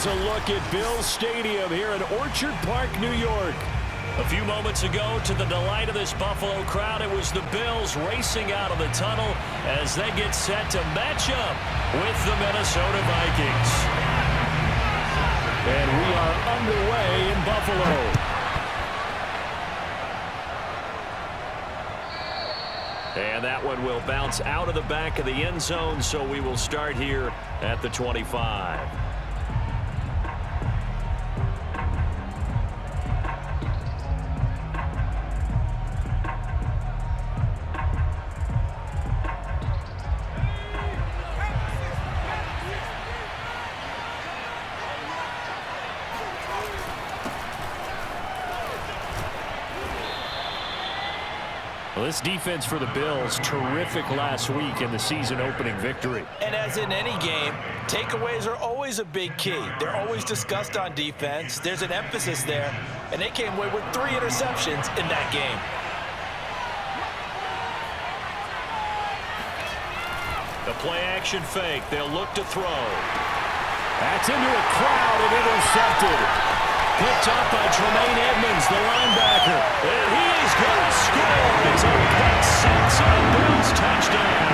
a look at Bills Stadium here in Orchard Park, New York. A few moments ago, to the delight of this Buffalo crowd, it was the Bills racing out of the tunnel as they get set to match up with the Minnesota Vikings. And we are underway in Buffalo. And that one will bounce out of the back of the end zone, so we will start here at the 25. Well, this defense for the Bills, terrific last week in the season-opening victory. And as in any game, takeaways are always a big key. They're always discussed on defense. There's an emphasis there, and they came away with 3 interceptions in that game. The play-action fake. They'll look to throw. That's into a crowd and intercepted. Picked up by Tremaine Edmonds, the linebacker. And he's going to score. It's a pick six on Bills touchdown.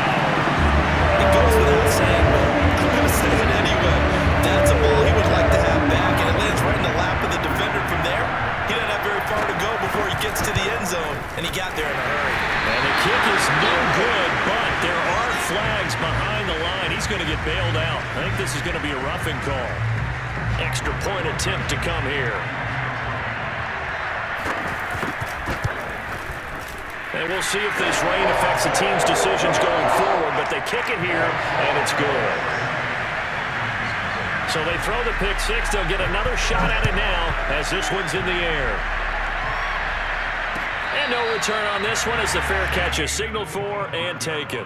It goes without saying, but I'm going to say it anyway. That's a ball he would like to have back, and it lands right in the lap of the defender from there. He doesn't have very far to go before he gets to the end zone, and he got there in a hurry. And the kick is no good, but there are flags behind the line. He's going to get bailed out. I think this is going to be a roughing call. Extra point attempt to come here. And we'll see if this rain affects the team's decisions going forward, but they kick it here, and it's good. So they throw the pick six. They'll get another shot at it now as this one's in the air. And no return on this one as the fair catch is signaled for and taken.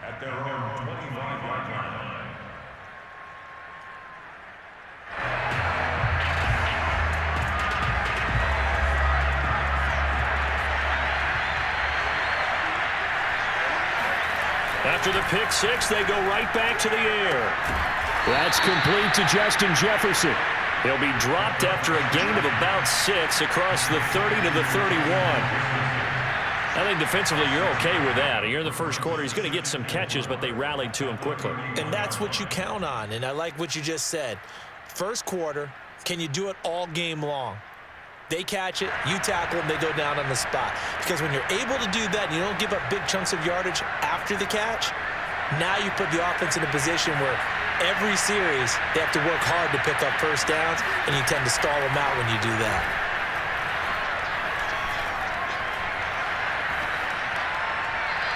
At their own 25-yard line. After the pick six, they go right back to the air. That's complete to Justin Jefferson. He'll be dropped after a gain of about 6 across the 30 to the 31. I think defensively you're okay with that. Here in the first quarter, he's going to get some catches, but they rallied to him quickly. And that's what you count on, and I like what you just said. First quarter, can you do it all game long? They catch it, you tackle them, they go down on the spot. Because when you're able to do that, and you don't give up big chunks of yardage after the catch, now you put the offense in a position where every series they have to work hard to pick up first downs, and you tend to stall them out when you do that.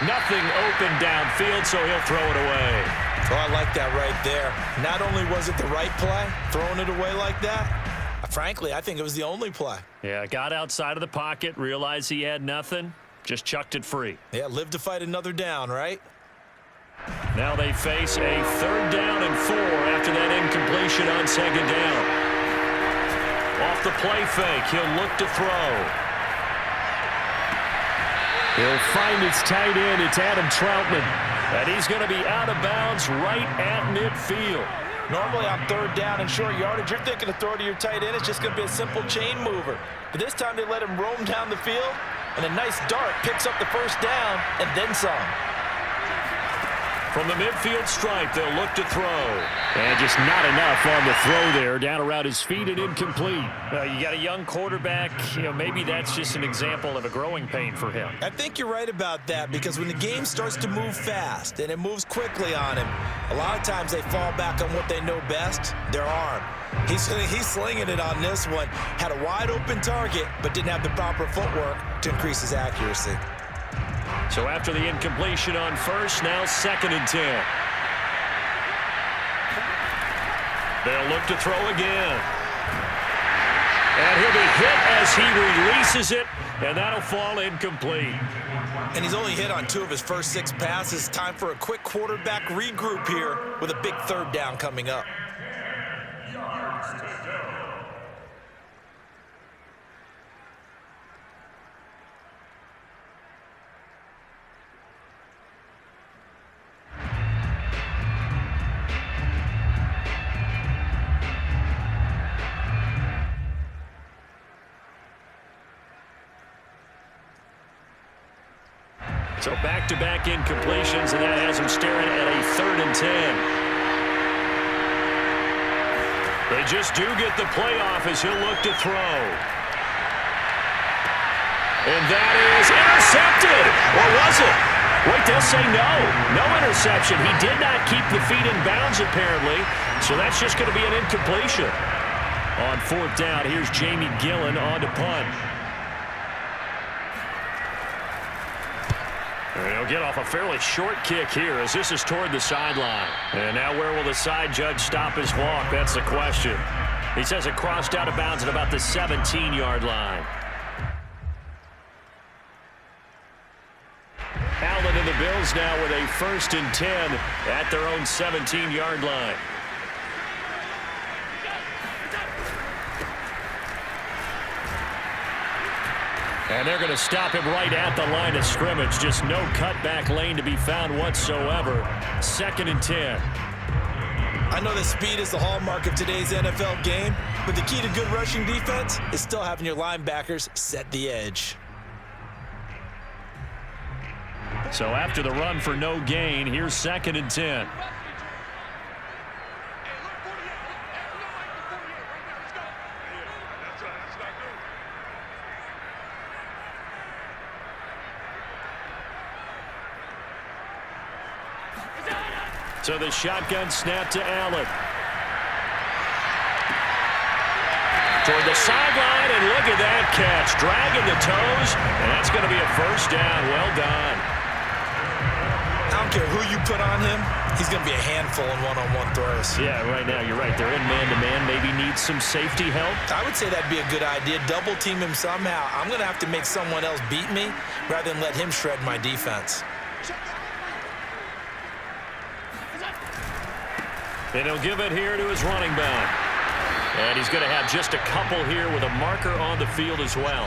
Nothing open downfield, so he'll throw it away. Oh, I like that right there. Not only was it the right play, throwing it away like that, frankly, I think it was the only play. Yeah, got outside of the pocket, realized he had nothing, just chucked it free. Yeah, live to fight another down, right? Now they face a 3rd down and 4 after that incompletion on 2nd down. Off the play fake, he'll look to throw. He'll find his tight end. It's Adam Troutman. And he's going to be out of bounds right at midfield. Normally on 3rd down and short yardage, you're thinking of throwing to your tight end. It's just going to be a simple chain mover. But this time they let him roam down the field, and a nice dart picks up the first down and then some. From the midfield stripe, they'll look to throw. And just not enough on the throw there. Down around his feet and incomplete. You got a young quarterback. Maybe that's just an example of a growing pain for him. I think you're right about that, because when the game starts to move fast and it moves quickly on him, a lot of times they fall back on what they know best, their arm. He's slinging it on this one. Had a wide open target, but didn't have the proper footwork to increase his accuracy. So after the incompletion on first, now 2nd and 10. They'll look to throw again. And he'll be hit as he releases it, and that'll fall incomplete. And he's only hit on 2 of his first 6 passes. Time for a quick quarterback regroup here with a big 3rd down coming up. So back-to-back incompletions, and that has him staring at a 3rd and 10. They just do get the playoff as he'll look to throw. And that is intercepted. Or was it? Wait, they'll say no. No interception. He did not keep the feet in bounds, apparently. So that's just going to be an incompletion. On 4th down, here's Jamie Gillen on to punt. And he'll get off a fairly short kick here as this is toward the sideline. And now where will the side judge stop his walk? That's the question. He says it crossed out of bounds at about the 17-yard line. Allen and the Bills now with a 1st and 10 at their own 17-yard line. And they're going to stop him right at the line of scrimmage. Just no cutback lane to be found whatsoever. 2nd and 10. I know that speed is the hallmark of today's NFL game, but the key to good rushing defense is still having your linebackers set the edge. So after the run for no gain, here's 2nd and 10. So the shotgun snap to Allen. Toward the sideline, and look at that catch. Dragging the toes, and that's going to be a 1st down. Well done. I don't care who you put on him, he's going to be a handful in one-on-one throws. Yeah, right now, you're right. They're in man-to-man. Maybe needs some safety help. I would say that'd be a good idea. Double team him somehow. I'm going to have to make someone else beat me rather than let him shred my defense. And he'll give it here to his running back. And he's going to have just a couple here with a marker on the field as well.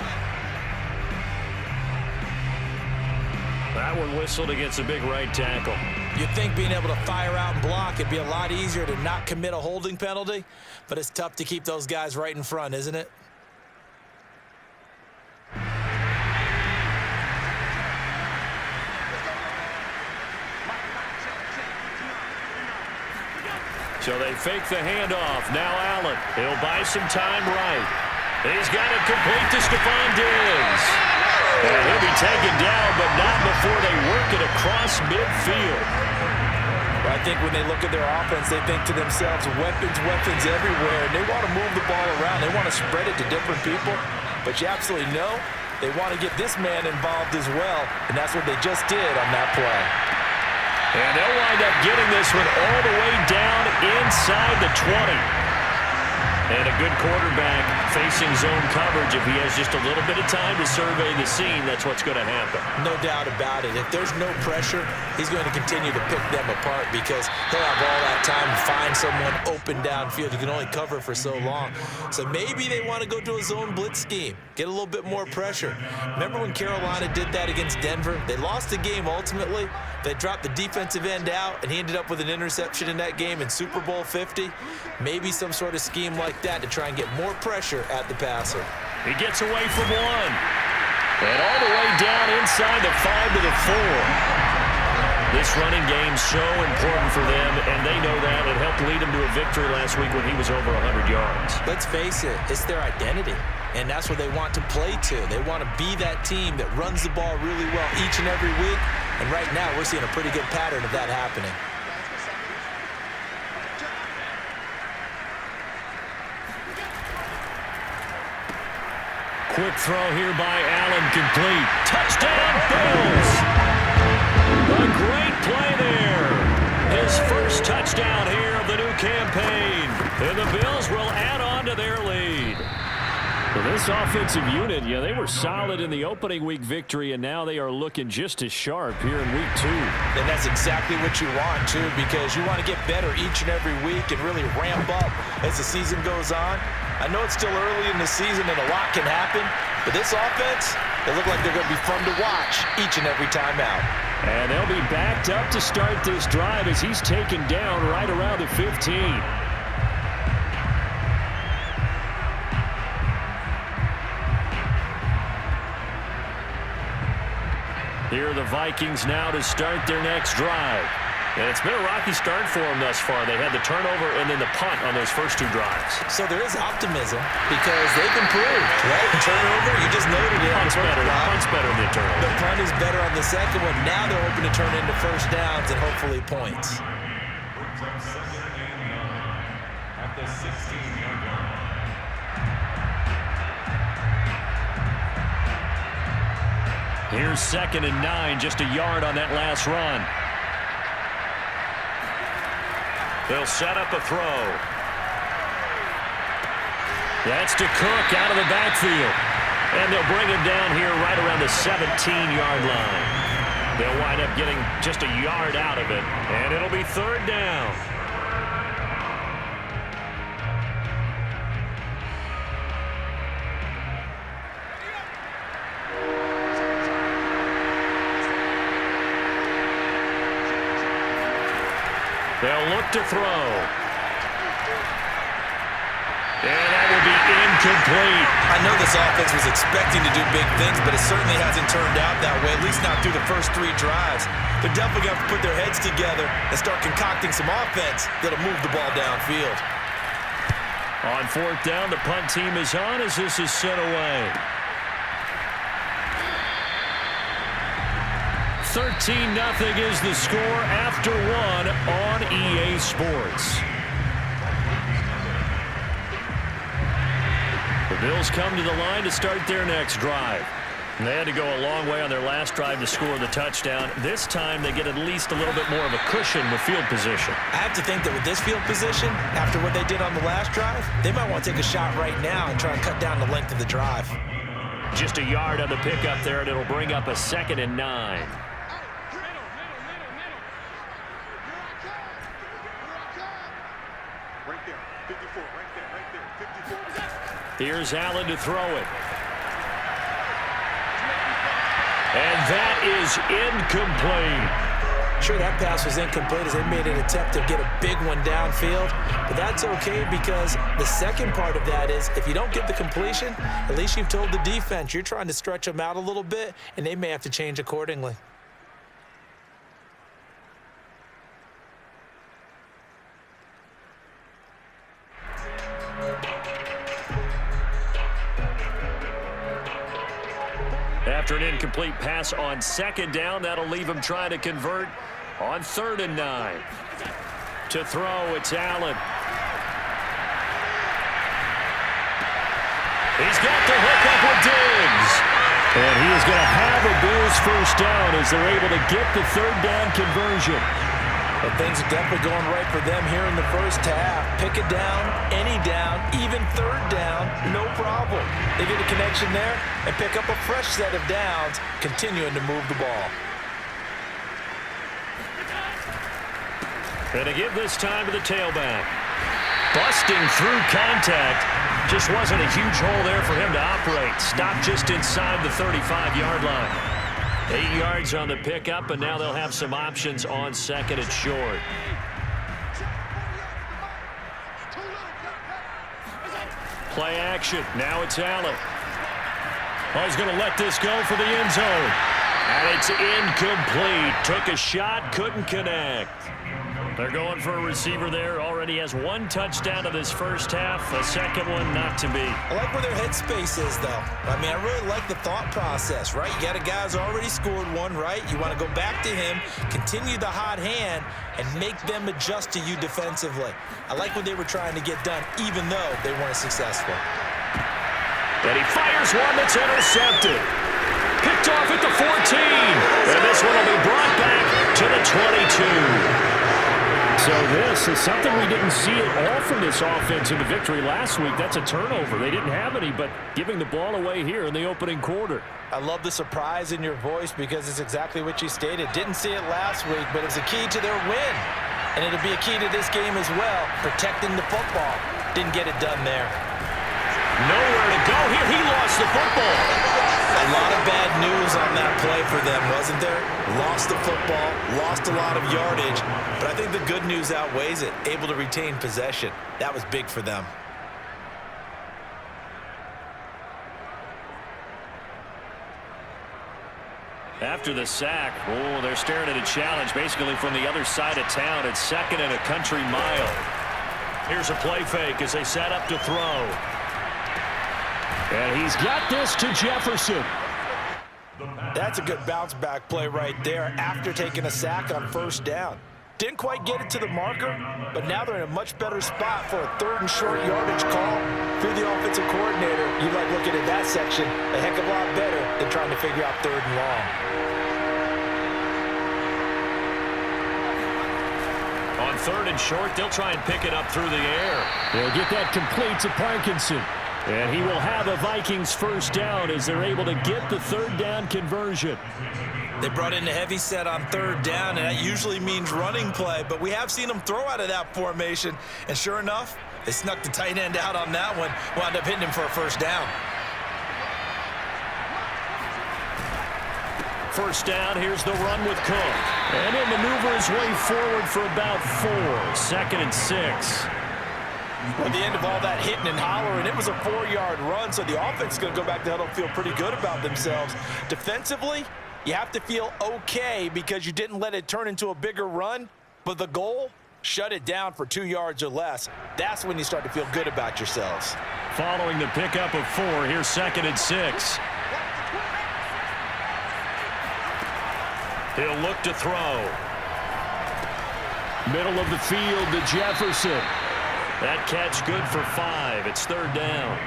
That one whistled against a big right tackle. You'd think being able to fire out and block, it'd be a lot easier to not commit a holding penalty, but it's tough to keep those guys right in front, isn't it? So they fake the handoff. Now Allen. He'll buy some time right. He's got it complete to Stephon Diggs. And he'll be taken down, but not before they work it across midfield. Well, I think when they look at their offense, they think to themselves, weapons everywhere. And they want to move the ball around. They want to spread it to different people. But you absolutely know they want to get this man involved as well. And that's what they just did on that play. And they'll wind up getting this one all the way down inside the 20. And a good quarterback facing zone coverage. If he has just a little bit of time to survey the scene, that's what's going to happen. No doubt about it. If there's no pressure, he's going to continue to pick them apart because he'll have all that time to find someone open downfield. You can only cover for so long. So maybe they want to go to a zone blitz scheme, get a little bit more pressure. Remember when Carolina did that against Denver? They lost the game ultimately. They dropped the defensive end out, and he ended up with an interception in that game in Super Bowl 50. Maybe some sort of scheme like that to try and get more pressure at the passer. He gets away from one. And all the way down inside the 5 to the 4. This running game so important for them, and they know that. It helped lead them to a victory last week when he was over 100 yards. Let's face it, it's their identity, and that's what they want to play to. They want to be that team that runs the ball really well each and every week, and right now we're seeing a pretty good pattern of that happening. Quick throw here by Allen, complete. Touchdown, Bills! A great play there. His first touchdown here of the new campaign. And the Bills will add on to their lead. Well, this offensive unit, yeah, they were solid in the opening week victory, and now they are looking just as sharp here in week 2. And that's exactly what you want, too, because you want to get better each and every week and really ramp up as the season goes on. I know it's still early in the season and a lot can happen, but this offense, they look like they're going to be fun to watch each and every time out. And they'll be backed up to start this drive as he's taken down right around the 15. Here are the Vikings now to start their next drive. And it's been a rocky start for them thus far. They had the turnover and then the punt on those first two drives. So there is optimism because they've improved, right? Turnover, you just noted it. Punt's better than the turnover. The punt is better on the second one. Now they're hoping to turn into first downs and hopefully points. Brings up second and 9 at the 16-yard line. Here's 2nd and 9, just a yard on that last run. They'll set up a throw. That's to Cook out of the backfield. And they'll bring him down here right around the 17-yard line. They'll wind up getting just a yard out of it. And it'll be 3rd down. They'll look to throw. And that will be incomplete. I know this offense was expecting to do big things, but it certainly hasn't turned out that way, at least not through the first 3 drives. They're definitely going to have to put their heads together and start concocting some offense that'll move the ball downfield. On 4th down, the punt team is on as this is sent away. 13-0 is the score after 1 on EA Sports. The Bills come to the line to start their next drive. And they had to go a long way on their last drive to score the touchdown. This time they get at least a little bit more of a cushion with field position. I have to think that with this field position, after what they did on the last drive, they might want to take a shot right now and try and cut down the length of the drive. Just a yard on the pickup there, and it'll bring up a 2nd and 9. Here's Allen to throw it. And that is incomplete. Sure, that pass was incomplete as they made an attempt to get a big one downfield. But that's okay because the second part of that is if you don't get the completion, at least you've told the defense you're trying to stretch them out a little bit, and they may have to change accordingly. After an incomplete pass on 2nd down, that'll leave him trying to convert on 3rd and 9. To throw, it's Allen. He's got the hook up with Diggs. And he is going to have a Bills first down as they're able to get the 3rd down conversion. But things are definitely going right for them here in the first half. Pick a down, any down, even 3rd down, no problem. They get a connection there and pick up a fresh set of downs, continuing to move the ball. And to give this time to the tailback. Busting through contact. Just wasn't a huge hole there for him to operate. Stopped just inside the 35-yard line. 8 yards on the pickup, and now they'll have some options on 2nd and short. Play action. Now it's Allen. Oh, he's going to let this go for the end zone. And it's incomplete. Took a shot, couldn't connect. They're going for a receiver there. Already has 1 touchdown of this first half. A second one not to be. I like where their headspace is, though. I mean, I really like the thought process, right? You got a guy who's already scored 1, right? You want to go back to him, continue the hot hand, and make them adjust to you defensively. I like what they were trying to get done, even though they weren't successful. And he fires one that's intercepted. Picked off at the 14. And this one will be brought back to the 22. So this is something we didn't see at all from this offense in the victory last week. That's a turnover. They didn't have any, but giving the ball away here in the opening quarter. I love the surprise in your voice because it's exactly what you stated. Didn't see it last week, but it's a key to their win. And it'll be a key to this game as well, protecting the football. Didn't get it done there. Nowhere to go here. He lost the football. A lot of bad news on that play for them, wasn't there? Lost the football, lost a lot of yardage, but I think the good news outweighs it. Able to retain possession. That was big for them. After the sack, they're staring at a challenge basically from the other side of town. It's 2nd and a country mile. Here's a play fake as they set up to throw. And he's got this to Jefferson. That's a good bounce back play right there after taking a sack on 1st down. Didn't quite get it to the marker, but now they're in a much better spot for a 3rd and short yardage call. If you're the offensive coordinator, you like looking at that section a heck of a lot better than trying to figure out 3rd and long. On 3rd and short, they'll try and pick it up through the air. They'll get that complete to Parkinson. And he will have a Vikings 1st down as they're able to get the 3rd down conversion. They brought in a heavy set on 3rd down, and that usually means running play, but we have seen them throw out of that formation, and sure enough, they snuck the tight end out on that one, wound up hitting him for a 1st down. 1st down, here's the run with Cook. And he'll maneuver his way forward for about 4. 2nd and 6. At the end of all that hitting and hollering, it was a 4-yard run, so the offense is going to go back to huddle and feel pretty good about themselves. Defensively, you have to feel okay because you didn't let it turn into a bigger run, but the goal, shut it down for 2 yards or less. That's when you start to feel good about yourselves. Following the pickup of 4, here's 2nd and 6. He'll look to throw. Middle of the field to Jefferson. That catch good for 5. It's 3rd down.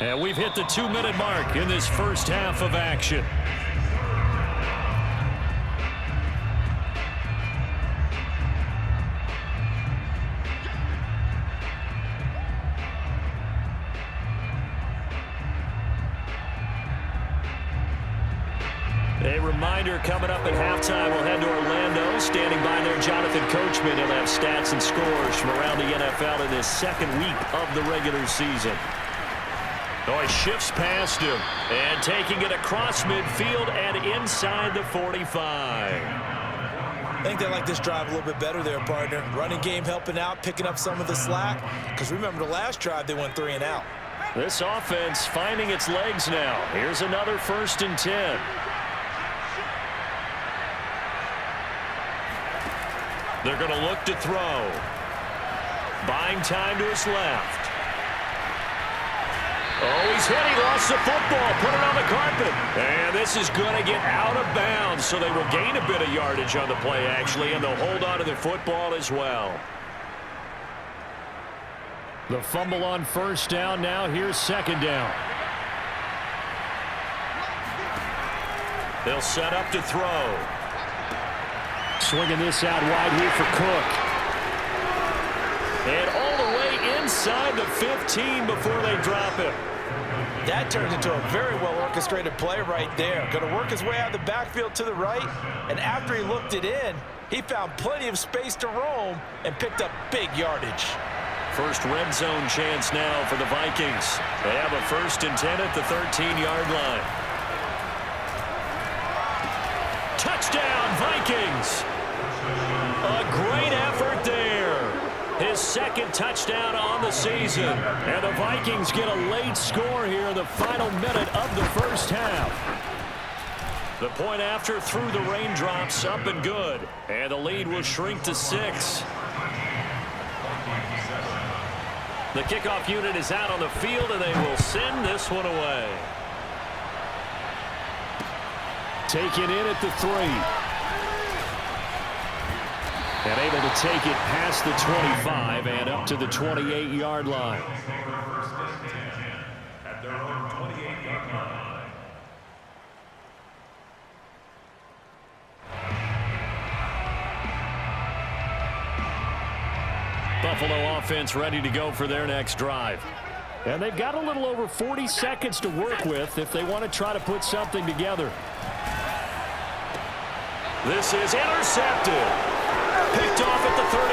And we've hit the 2-minute mark in this 1st half of action. A reminder coming up at halftime, we'll head to Orlando. Standing by there, Jonathan Coachman. He'll have stats and scores from around the NFL in this 2nd week of the regular season. He shifts past him and taking it across midfield and inside the 45. I think they like this drive a little bit better there, partner. Running game helping out, picking up some of the slack. Because remember the last drive, they went 3 and out. This offense finding its legs now. Here's another 1st and 10. They're going to look to throw. Buying time to his left. He's hit. He lost the football. Put it on the carpet. And this is going to get out of bounds, so they will gain a bit of yardage on the play, actually, and they'll hold on to the football as well. The fumble on 1st down now. Here's 2nd down. They'll set up to throw. Swinging this out wide here for Cook. And all the way inside the 15 before they drop it. That turned into a very well-orchestrated play right there. Going to work his way out of the backfield to the right, and after he looked it in, he found plenty of space to roam and picked up big yardage. First red zone chance now for the Vikings. They have a 1st and 10 at the 13-yard line. Touchdown, Vikings! A great effort there. His 2nd touchdown on the season. And the Vikings get a late score here in the final minute of the 1st half. The point after through the raindrops, up and good. And the lead will shrink to 6. The kickoff unit is out on the field, and they will send this one away. Taken in at the 3. And able to take it past the 25 and up to the 28-yard line. At their own 28-yard line. Buffalo offense ready to go for their next drive. And they've got a little over 40 seconds to work with if they want to try to put something together. This is intercepted. Picked off at the 38.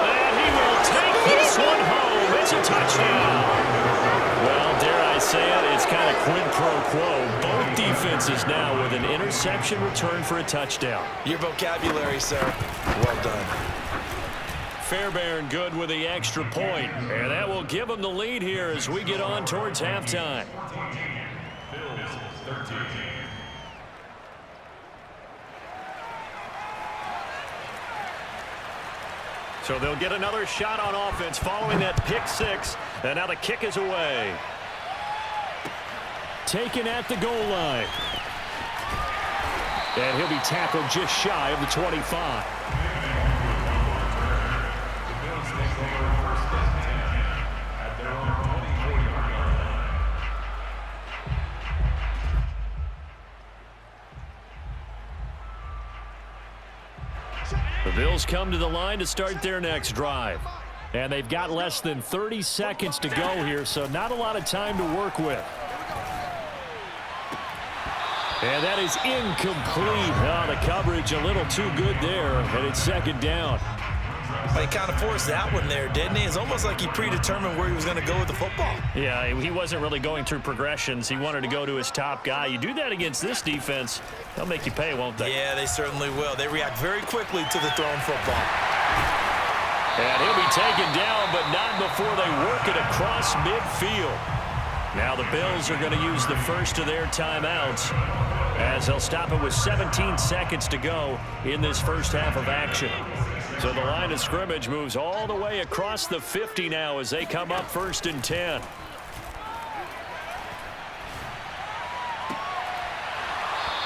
And he will take this one home. It's a touchdown. Well, dare I say it, it's kind of quid pro quo. Both defenses now with an interception return for a touchdown. Your vocabulary, sir. Well done. Fairbairn good with the extra point. And that will give them the lead here as we get on towards halftime. So they'll get another shot on offense following that pick six. And now the kick is away. Taken at the goal line. And he'll be tackled just shy of the 25. The Bills come to the line to start their next drive. And they've got less than 30 seconds to go here, so not a lot of time to work with. And that is incomplete. Oh, the coverage a little too good there, and it's second down. Well, he kind of forced that one there, didn't he? It's almost like he predetermined where he was going to go with the football. Yeah, he wasn't really going through progressions. He wanted to go to his top guy. You do that against this defense, they'll make you pay, won't they? Yeah, they certainly will. They react very quickly to the thrown football. And he'll be taken down, but not before they work it across midfield. Now the Bills are going to use the first of their timeouts as they'll stop it with 17 seconds to go in this first half of action. So the line of scrimmage moves all the way across the 50 now as they come up 1st and 10.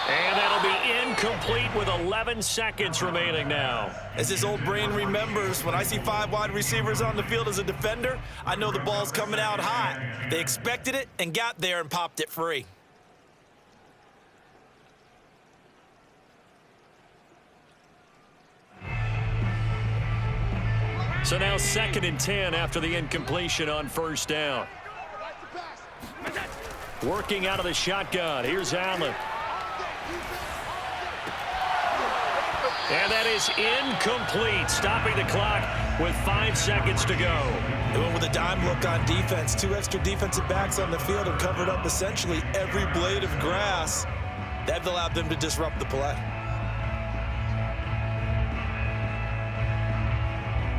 And that'll be incomplete with 11 seconds remaining now. As his old brain remembers, when I see 5 wide receivers on the field as a defender, I know the ball's coming out hot. They expected it and got there and popped it free. So now 2nd and 10 after the incompletion on 1st down. Working out of the shotgun. Here's Allen. And that is incomplete, stopping the clock with 5 seconds to go. They went with a dime look on defense. 2 extra defensive backs on the field and covered up essentially every blade of grass. That allowed them to disrupt the play.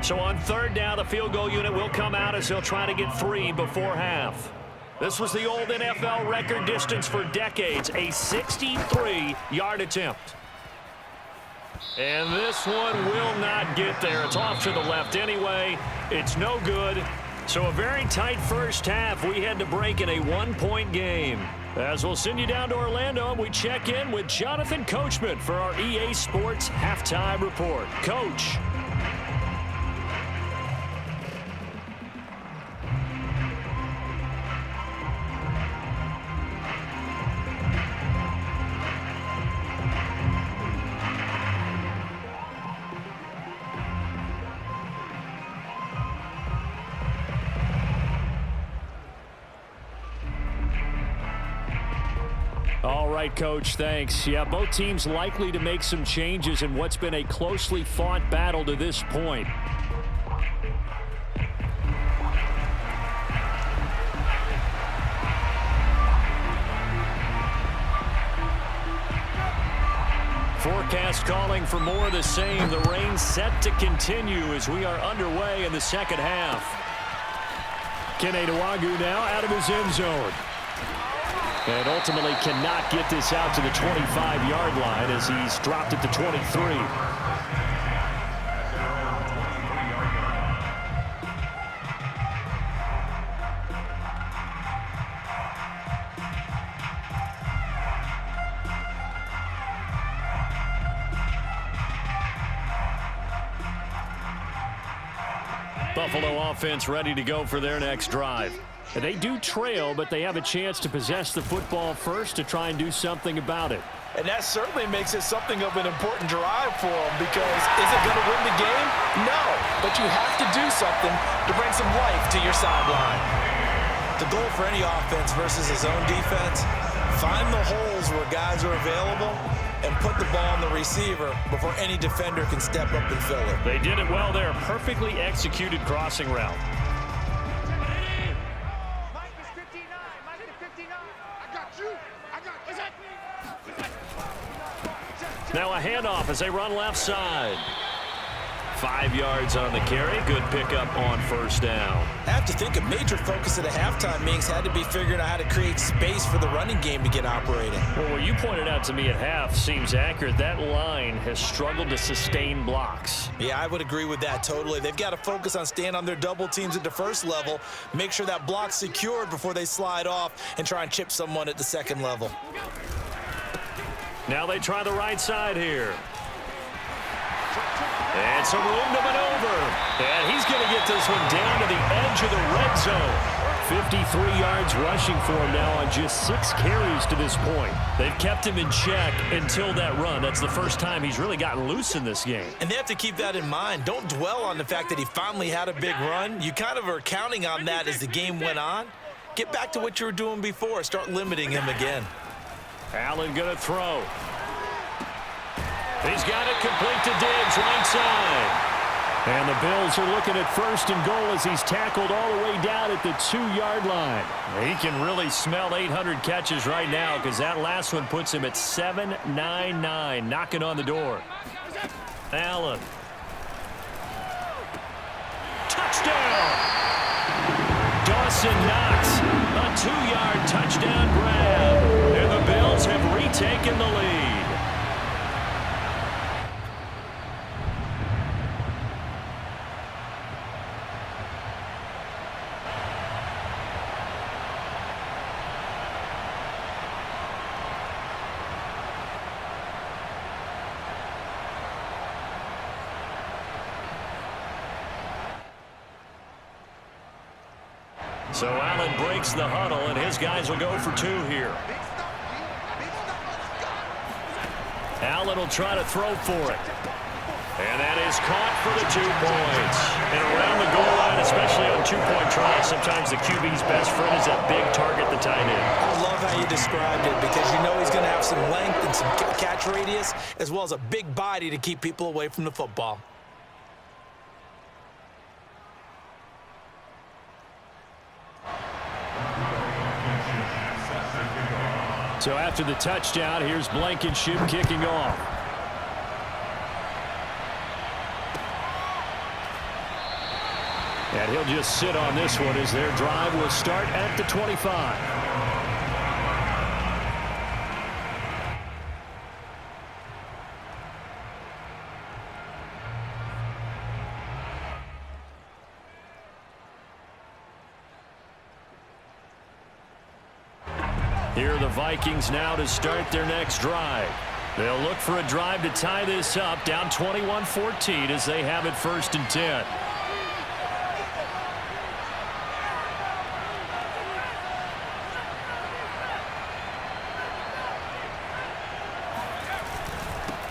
So on 3rd down, the field goal unit will come out as they'll try to get 3 before half. This was the old NFL record distance for decades, a 63-yard attempt. And this one will not get there. It's off to the left anyway. It's no good. So a very tight first half. We had to break in a 1-point game. As we'll send you down to Orlando, we check in with Jonathan Coachman for our EA Sports Halftime Report. Coach. All right, Coach, thanks. Yeah, both teams likely to make some changes in what's been a closely fought battle to this point. Forecast calling for more of the same. The rain set to continue as we are underway in the second half. Kene Nwangwu now out of his end zone. And ultimately cannot get this out to the 25-yard line as he's dropped it to 23. Buffalo offense ready to go for their next drive. They do trail, but they have a chance to possess the football first to try and do something about it. And that certainly makes it something of an important drive for them because is it going to win the game? No, but you have to do something to bring some life to your sideline. The goal for any offense versus his own defense, find the holes where guys are available and put the ball on the receiver before any defender can step up and fill it. They did it well there. Perfectly executed crossing route. Now a handoff as they run left side. 5 yards on the carry. Good pickup on first down. I have to think a major focus at the halftime meetings had to be figuring out how to create space for the running game to get operating. Well, what you pointed out to me at half seems accurate. That line has struggled to sustain blocks. Yeah, I would agree with that totally. They've got to focus on staying on their double teams at the first level, make sure that block's secured before they slide off and try and chip someone at the second level. Now they try the right side here. And some room to maneuver. And he's going to get this one down to the edge of the red zone. 53 yards rushing for him now on just 6 carries to this point. They've kept him in check until that run. That's the first time he's really gotten loose in this game. And they have to keep that in mind. Don't dwell on the fact that he finally had a big run. You kind of are counting on that as the game went on. Get back to what you were doing before. Start limiting him again. Allen going to throw. He's got it complete to Diggs, right side. And the Bills are looking at first and goal as he's tackled all the way down at the 2-yard line. He can really smell 800 catches right now because that last one puts him at 799, knocking on the door. Allen. Touchdown! Dawson Knox, a 2-yard touchdown grab. And the Bills have retaken the lead. So Allen breaks the huddle, and his guys will go for 2 here. Allen will try to throw for it. And that is caught for the 2 points. And around the goal line, especially on 2-point tries, sometimes the QB's best friend is that big target, the tight end. I love how you described it because you know he's going to have some length and some catch radius as well as a big body to keep people away from the football. So after the touchdown, here's Blankenship kicking off. And he'll just sit on this one as their drive will start at the 25. Here are the Vikings now to start their next drive. They'll look for a drive to tie this up, down 21-14 as they have it 1st and 10.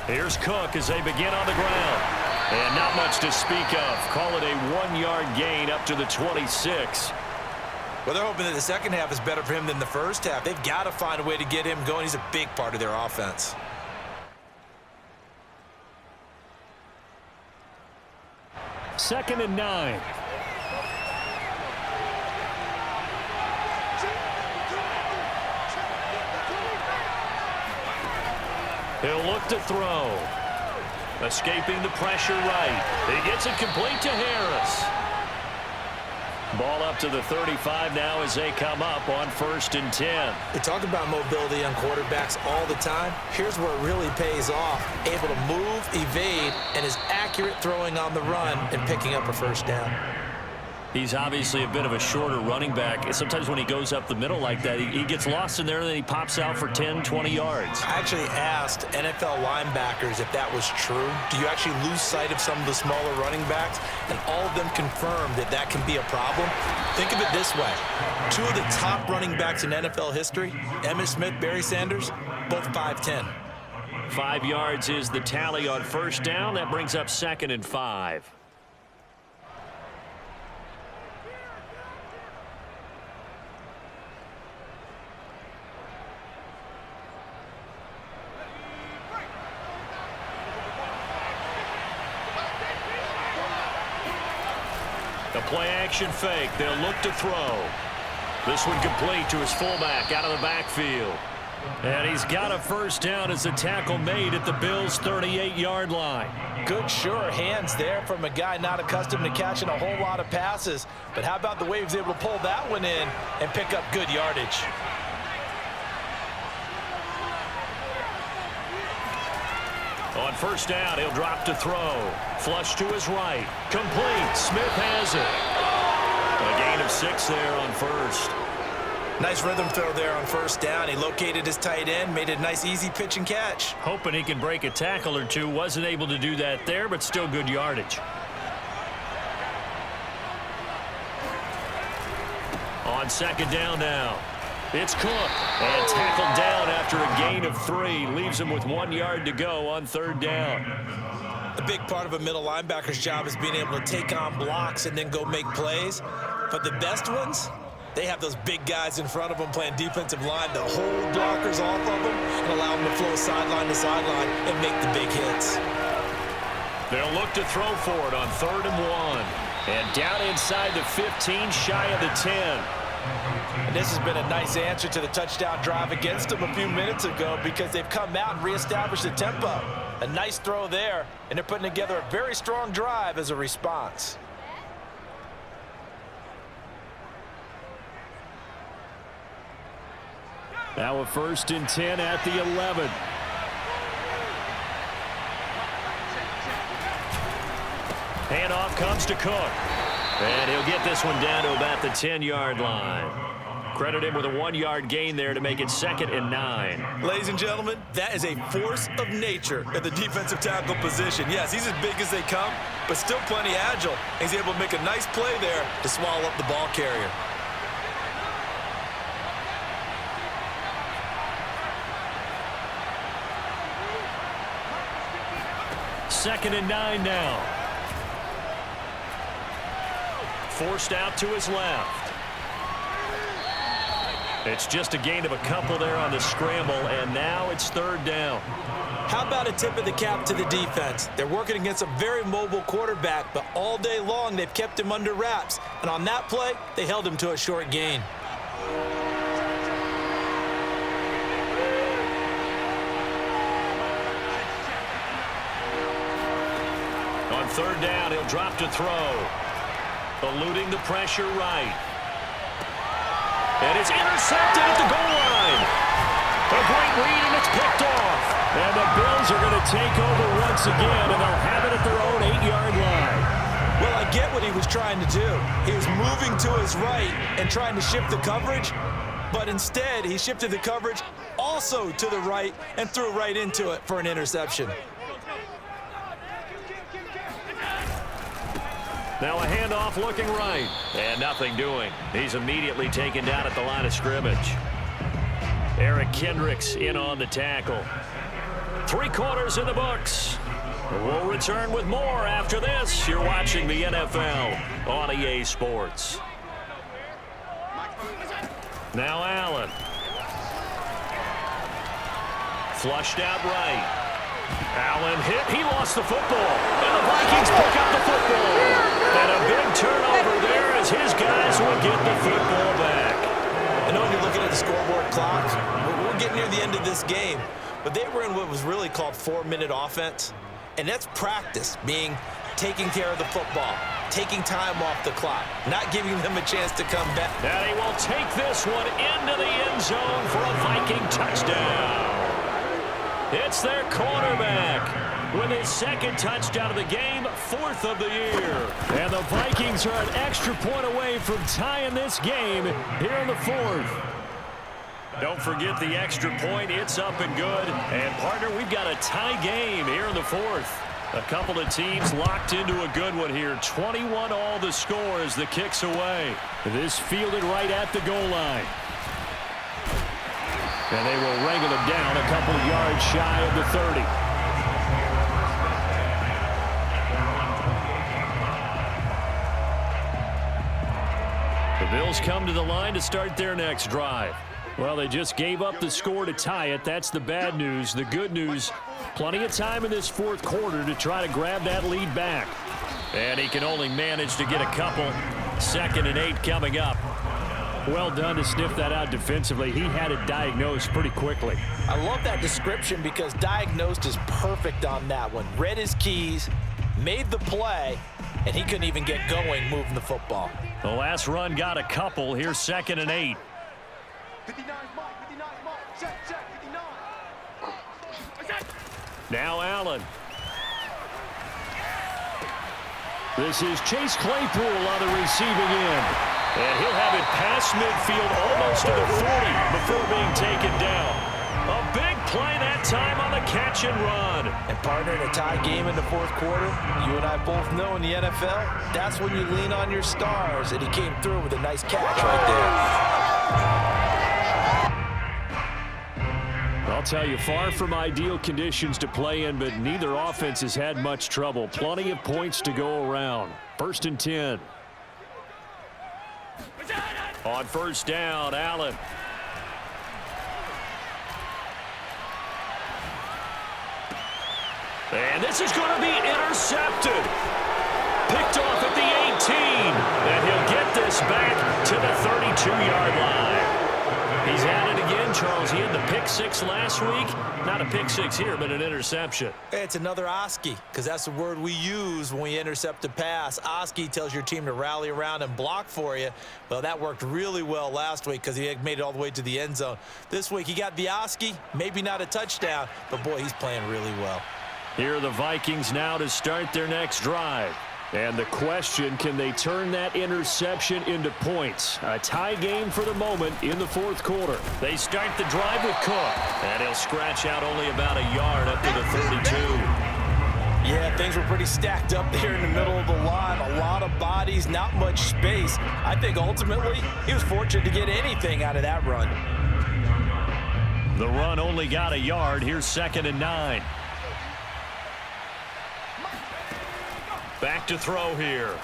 Here's Cook as they begin on the ground. And not much to speak of. Call it a 1-yard gain up to the 26. Well, they're hoping that the second half is better for him than the first half. They've got to find a way to get him going. He's a big part of their offense. Second and 9. He'll look to throw. Escaping the pressure right. He gets it complete to Harris. Ball up to the 35 now as they come up on 1st and 10. They talk about mobility on quarterbacks all the time. Here's where it really pays off. Able to move, evade, and is accurate throwing on the run and picking up a first down. He's obviously a bit of a shorter running back. Sometimes when he goes up the middle like that, he gets lost in there and then he pops out for 10, 20 yards. I actually asked NFL linebackers if that was true. Do you actually lose sight of some of the smaller running backs? And all of them confirmed that that can be a problem. Think of it this way. 2 of the top running backs in NFL history, Emmitt Smith, Barry Sanders, both 5'10". 5 yards is the tally on first down. That brings up 2nd and 5. The play-action fake. They'll look to throw. This one complete to his fullback out of the backfield. And he's got a first down as a tackle made at the Bills' 38-yard line. Good, sure hands there from a guy not accustomed to catching a whole lot of passes. But how about the way he was able to pull that one in and pick up good yardage? On first down, he'll drop to throw. Flush to his right. Complete. Smith has it. A gain of 6 there on first. Nice rhythm throw there on first down. He located his tight end, made a nice easy pitch and catch. Hoping he can break a tackle or two. Wasn't able to do that there, but still good yardage. On second down now. It's Cook. And tackled down after a gain of 3. Leaves him with 1 yard to go on third down. A big part of a middle linebacker's job is being able to take on blocks and then go make plays. But the best ones, they have those big guys in front of them playing defensive line that hold blockers off of them and allow them to flow sideline to sideline and make the big hits. They'll look to throw for it on 3rd and 1. And down inside the 15, shy of the 10. And this has been a nice answer to the touchdown drive against them a few minutes ago because they've come out and reestablished the tempo. A nice throw there, and they're putting together a very strong drive as a response. Now a 1st and 10 at the 11. Handoff comes to Cook. And he'll get this one down to about the 10-yard line. Credit him with a 1-yard gain there to make it 2nd and 9. Ladies and gentlemen, that is a force of nature at the defensive tackle position. Yes, he's as big as they come, but still plenty agile. He's able to make a nice play there to swallow up the ball carrier. Second and 9 now. Forced out to his left. It's just a gain of a couple there on the scramble, and now it's 3rd down. How about a tip of the cap to the defense? They're working against a very mobile quarterback, but all day long they've kept him under wraps. And on that play, they held him to a short gain. On 3rd down, he'll drop to throw. Eluding the pressure right. And it's intercepted at the goal line. A great read, and it's picked off. And the Bills are going to take over once again, and they'll have it at their own 8-yard line. Well, I get what he was trying to do. He was moving to his right and trying to shift the coverage, but instead he shifted the coverage also to the right and threw right into it for an interception. Now a handoff looking right, and nothing doing. He's immediately taken down at the line of scrimmage. Eric Kendricks in on the tackle. 3 quarters in the books. We'll return with more after this. You're watching the NFL on EA Sports. Now Allen. Flushed out right. Allen hit. He lost the football. And the Vikings pick up the football. And a big turnover there as his guys will get the football back. I know when you're looking at the scoreboard clock, we're getting near the end of this game. But they were in what was really called 4-minute offense. And that's practice, meaning taking care of the football, taking time off the clock, not giving them a chance to come back. And he will take this one into the end zone for a Viking touchdown. It's their quarterback with his 2nd touchdown of the game, 4th of the year. And the Vikings are an extra point away from tying this game here in the 4th. Don't forget the extra point. It's up and good. And, partner, we've got a tie game here in the 4th. A couple of teams locked into a good one here. 21 all the score as the kick's away. This fielded right at the goal line. And they will wrangle him down a couple of yards shy of the 30. The Bills come to the line to start their next drive. Well, they just gave up the score to tie it. That's the bad news. The good news, plenty of time in this 4th quarter to try to grab that lead back. And he can only manage to get a couple. 2nd and 8 coming up. Well done to sniff that out defensively. He had it diagnosed pretty quickly. I love that description because diagnosed is perfect on that one. Read his keys, made the play, and he couldn't even get going moving the football. The last run got a couple. Here's 2nd and 8. 59, Mike, 59, Mike, check, 59. Now Allen. This is Chase Claypool on the receiving end. And he'll have it past midfield almost to the 40 before being taken down. A big play that time on the catch and run. And partner, in a tie game in the 4th quarter, you and I both know in the NFL, that's when you lean on your stars. And he came through with a nice catch right there. I'll tell you, far from ideal conditions to play in, but neither offense has had much trouble. Plenty of points to go around. 1st and 10. On 1st down, Allen. And this is going to be intercepted. Picked off at the 18. And he'll get this back to the 32-yard line. He's at it again, Charles. He had the pick 6 last week. Not a pick 6 here, but an interception. It's another Oski, because that's the word we use when we intercept a pass. Oski tells your team to rally around and block for you. Well, that worked really well last week because he made it all the way to the end zone. This week, he got the Oski, maybe not a touchdown, but boy, he's playing really well. Here are the Vikings now to start their next drive. And the question, can they turn that interception into points? A tie game for the moment in the 4th quarter. They start the drive with Cook. And he'll scratch out only about a yard up to the 32. Yeah, things were pretty stacked up there in the middle of the line. A lot of bodies, not much space. I think ultimately he was fortunate to get anything out of that run. The run only got a yard. Here's 2nd and 9. Back to throw here.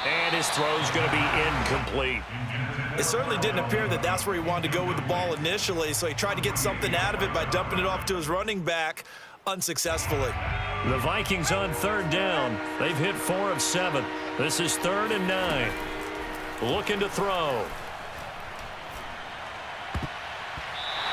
And his throw's going to be incomplete. It certainly didn't appear that that's where he wanted to go with the ball initially, so he tried to get something out of it by dumping it off to his running back unsuccessfully. The Vikings on 3rd down. They've hit 4 of 7. This is 3rd and 9. Looking to throw.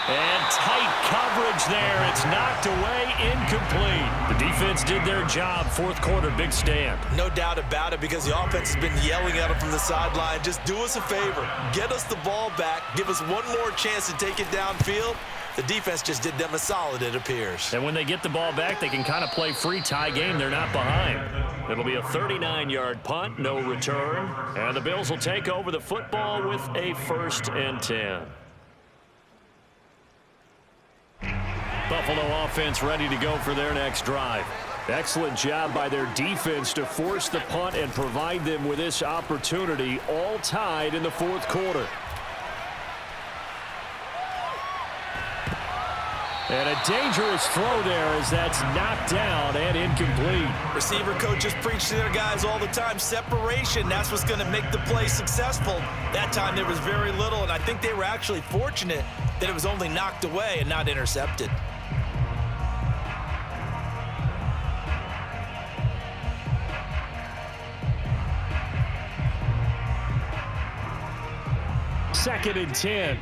And tight coverage there. It's knocked away, incomplete. The defense did their job. 4th quarter, big stand. No doubt about it, because the offense has been yelling at him from the sideline. Just do us a favor. Get us the ball back. Give us one more chance to take it downfield. The defense just did them a solid, it appears. And when they get the ball back, they can kind of play free tie game. They're not behind. It'll be a 39-yard punt, no return. And the Bills will take over the football with a 1st and 10. Buffalo offense ready to go for their next drive. Excellent job by their defense to force the punt and provide them with this opportunity, all tied in the 4th quarter. And a dangerous throw there as that's knocked down and incomplete. Receiver coaches preach to their guys all the time. Separation, that's what's going to make the play successful. That time there was very little, and I think they were actually fortunate that it was only knocked away and not intercepted. Second and 10.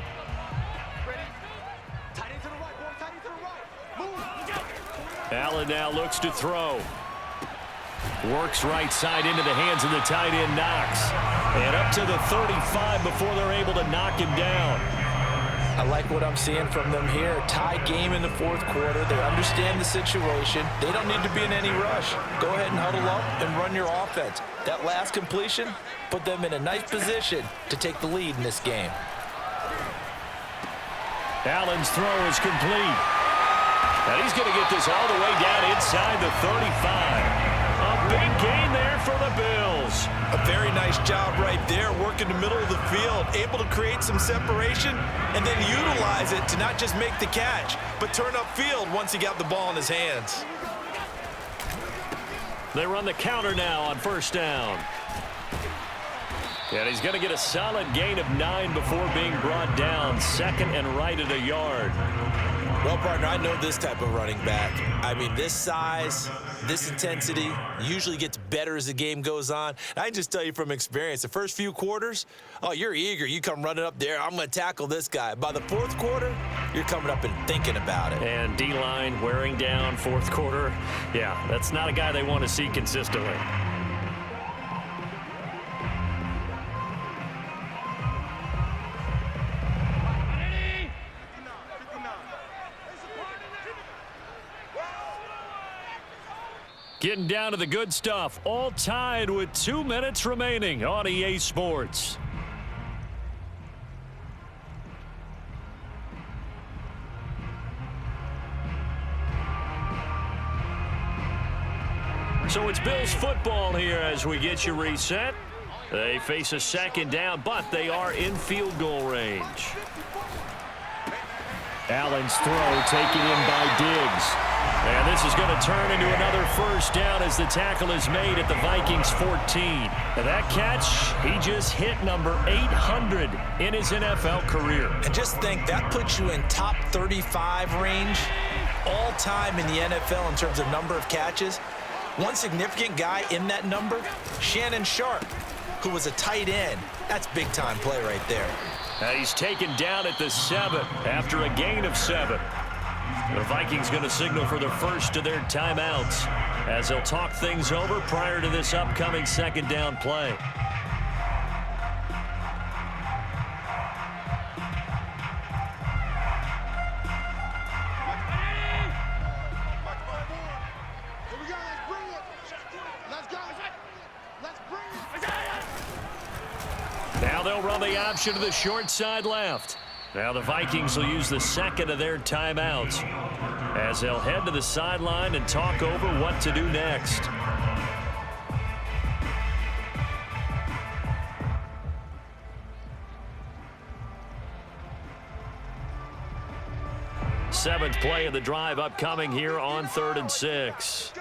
Allen now looks to throw. Works right side into the hands of the tight end, Knox. And up to the 35 before they're able to knock him down. I like what I'm seeing from them here. Tie game in the 4th quarter. They understand the situation. They don't need to be in any rush. Go ahead and huddle up and run your offense. That last completion put them in a nice position to take the lead in this game. Allen's throw is complete. And he's going to get this all the way down inside the 35. A big gain there for the Bills. A very nice job right there, working the middle of the field, able to create some separation and then utilize it to not just make the catch, but turn upfield once he got the ball in his hands. They run the counter now on 1st down. And he's going to get a solid gain of 9 before being brought down. Second and right at a yard. Well, partner, I know this type of running back. I mean, this size, this intensity usually gets better as the game goes on. And I can just tell you from experience, the first few quarters, oh, you're eager. You come running up there, I'm going to tackle this guy. By the fourth quarter, you're coming up and thinking about it. And D-line wearing down fourth quarter. Yeah, that's not a guy they want to see consistently. Getting down to the good stuff, all tied with 2 minutes remaining on EA Sports. So it's Bills football here as we get you reset. They face a second down, but they are in field goal range. Allen's throw taken in by Diggs. And this is going to turn into another first down as the tackle is made at the Vikings 14. And that catch, he just hit number 800 in his NFL career. And just think, that puts you in top 35 range all time in the NFL in terms of number of catches. One significant guy in that number, Shannon Sharp, who was a tight end. That's big-time play right there. Now he's taken down at the 7 after a gain of 7. The Vikings going to signal for the first of their timeouts as they'll talk things over prior to this upcoming second down play. Now they'll run the option to the short side left. Now the Vikings will use the second of their timeouts as they'll head to the sideline and talk over what to do next. Seventh play of the drive upcoming here on 3rd and 6.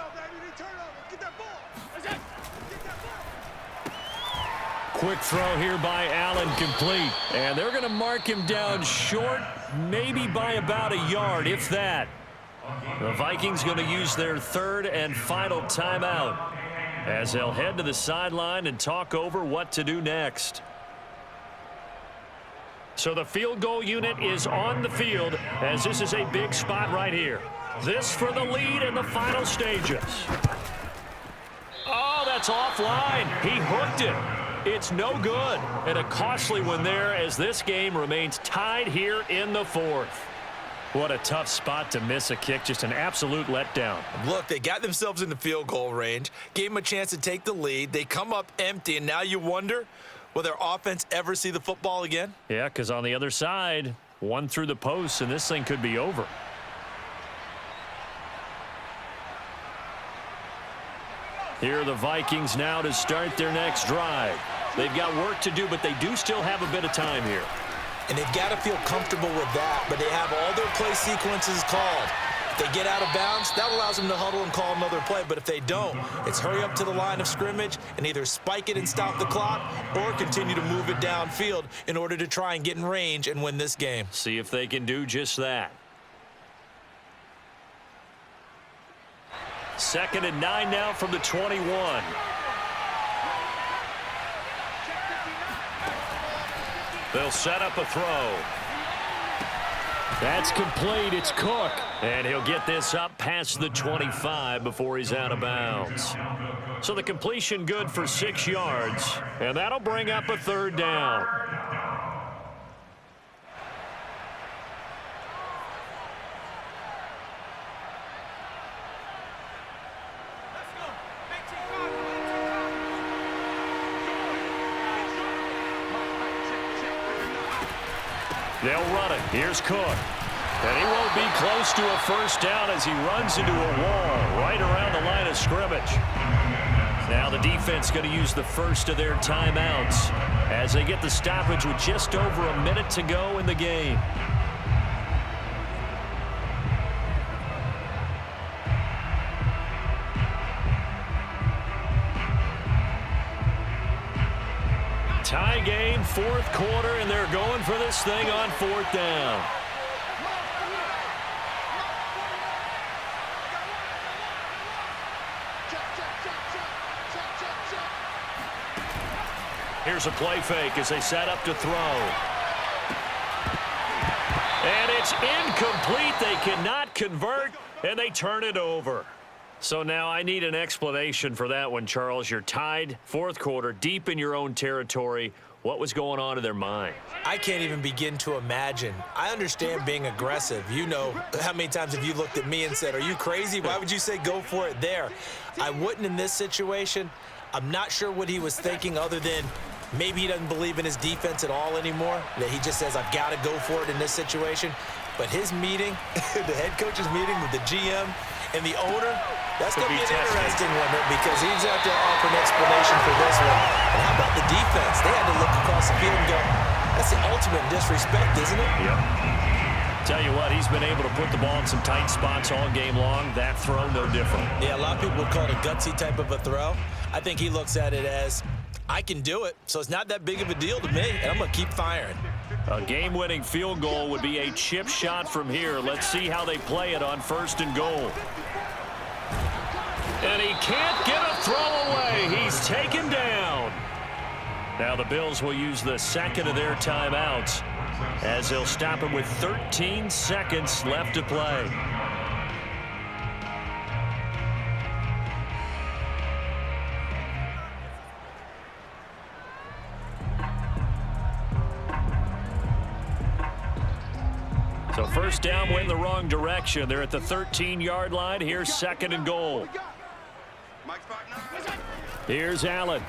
Quick throw here by Allen, complete. And they're going to mark him down short, maybe by about a yard, if that. The Vikings going to use their 3rd and final timeout as they'll head to the sideline and talk over what to do next. So the field goal unit is on the field as this is a big spot right here. This for the lead in the final stages. Oh, that's offline. He hooked it. It's no good, and a costly one there as this game remains tied here in the 4th. What a tough spot to miss a kick, just an absolute letdown. Look, they got themselves in the field goal range, gave them a chance to take the lead. They come up empty, and now you wonder, will their offense ever see the football again? Yeah, because on the other side, one through the post, and this thing could be over. Here are the Vikings now to start their next drive. They've got work to do, but they do still have a bit of time here. And they've got to feel comfortable with that, but they have all their play sequences called. If they get out of bounds, that allows them to huddle and call another play, but if they don't, it's hurry up to the line of scrimmage and either spike it and stop the clock or continue to move it downfield in order to try and get in range and win this game. See if they can do just that. 2nd and 9 now from the 21. They'll set up a throw. That's complete. It's Cook. And he'll get this up past the 25 before he's out of bounds. So the completion good for 6 yards. And that'll bring up a 3rd down. They'll run it. Here's Cook. And he won't be close to a first down as he runs into a wall right around the line of scrimmage. Now the defense going to use the first of their timeouts as they get the stoppage with just over a minute to go in the game. Tie game, fourth quarter, and they're going for this thing on fourth down. Here's a play fake as they set up to throw. And it's incomplete. They cannot convert, and they turn it over. So now I need an explanation for that one, Charles. You're tied, fourth quarter, deep in your own territory. What was going on in their mind? I can't even begin to imagine. I understand being aggressive. You know, how many times have you looked at me and said, are you crazy? Why would you say go for it there? I wouldn't in this situation. I'm not sure what he was thinking other than maybe he doesn't believe in his defense at all anymore, that he just says, I've got to go for it in this situation. But his meeting, the head coach's meeting with the GM and the owner, that's going to be an interesting one because he's out to offer an explanation for this one. And how about the defense? They had to look across the field and go, that's the ultimate disrespect, isn't it? Yep. Tell you what, he's been able to put the ball in some tight spots all game long. That throw, no different. Yeah, a lot of people would call it a gutsy type of a throw. I think he looks at it as, I can do it, so it's not that big of a deal to me, and I'm going to keep firing. A game-winning field goal would be a chip shot from here. Let's see how they play it on first and goal. And he can't get a throw away. He's taken down. Now the Bills will use the second of their timeouts as they'll stop him with 13 seconds left to play. So first down went in the wrong direction. They're at the 13-yard line. Here's second and goal. Here's Allen.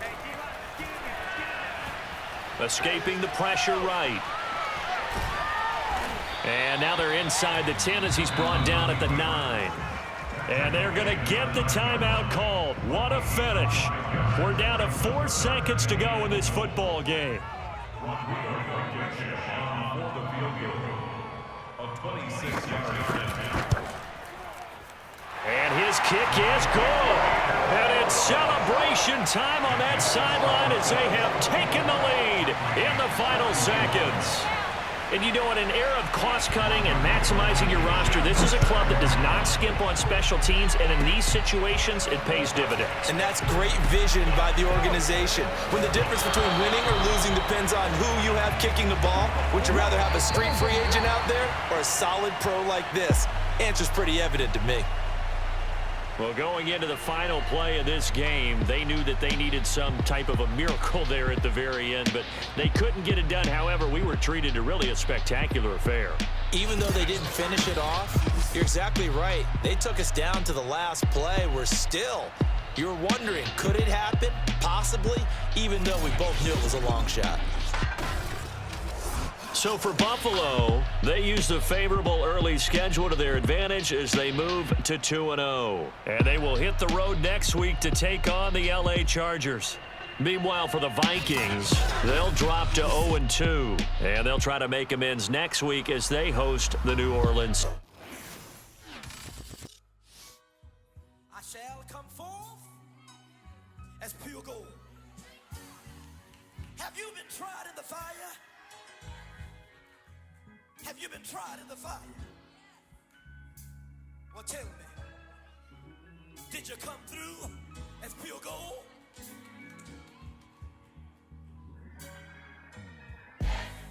Escaping the pressure right. And now they're inside the 10 as he's brought down at the 9. And they're going to get the timeout called. What a finish. We're down to 4 seconds to go in this football game. And his kick is good. And it's celebration time on that sideline as they have taken the lead in the final seconds. And you know, in an era of cost-cutting and maximizing your roster, this is a club that does not skimp on special teams, and in these situations, it pays dividends. And that's great vision by the organization. When the difference between winning or losing depends on who you have kicking the ball, would you rather have a street free agent out there or a solid pro like this? Answer's pretty evident to me. Well, going into the final play of this game, they knew that they needed some type of a miracle there at the very end, but they couldn't get it done. However, we were treated to really a spectacular affair. Even though they didn't finish it off, you're exactly right. They took us down to the last play. You're wondering, could it happen? Possibly, even though we both knew it was a long shot. So for Buffalo, they used a favorable early schedule to their advantage as they move to 2-0. And they will hit the road next week to take on the LA Chargers. Meanwhile, for the Vikings, they'll drop to 0-2. And they'll try to make amends next week as they host the New Orleans. I shall come forth as pure gold. Have you been tried in the fire? Have you been tried in the fire? Well, tell me, did you come through as pure gold?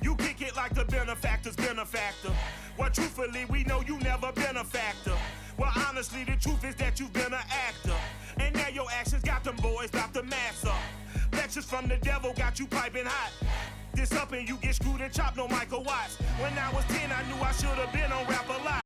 You kick it like the benefactor's benefactor. Well, truthfully, we know you never been a factor. Well, honestly, the truth is that you've been an actor. And now your actions got them boys about to mass up. Lectures from the devil got you piping hot. This up and you get screwed and chopped, no Michael Watts. When I was 10, I knew I should have been on rap a lot.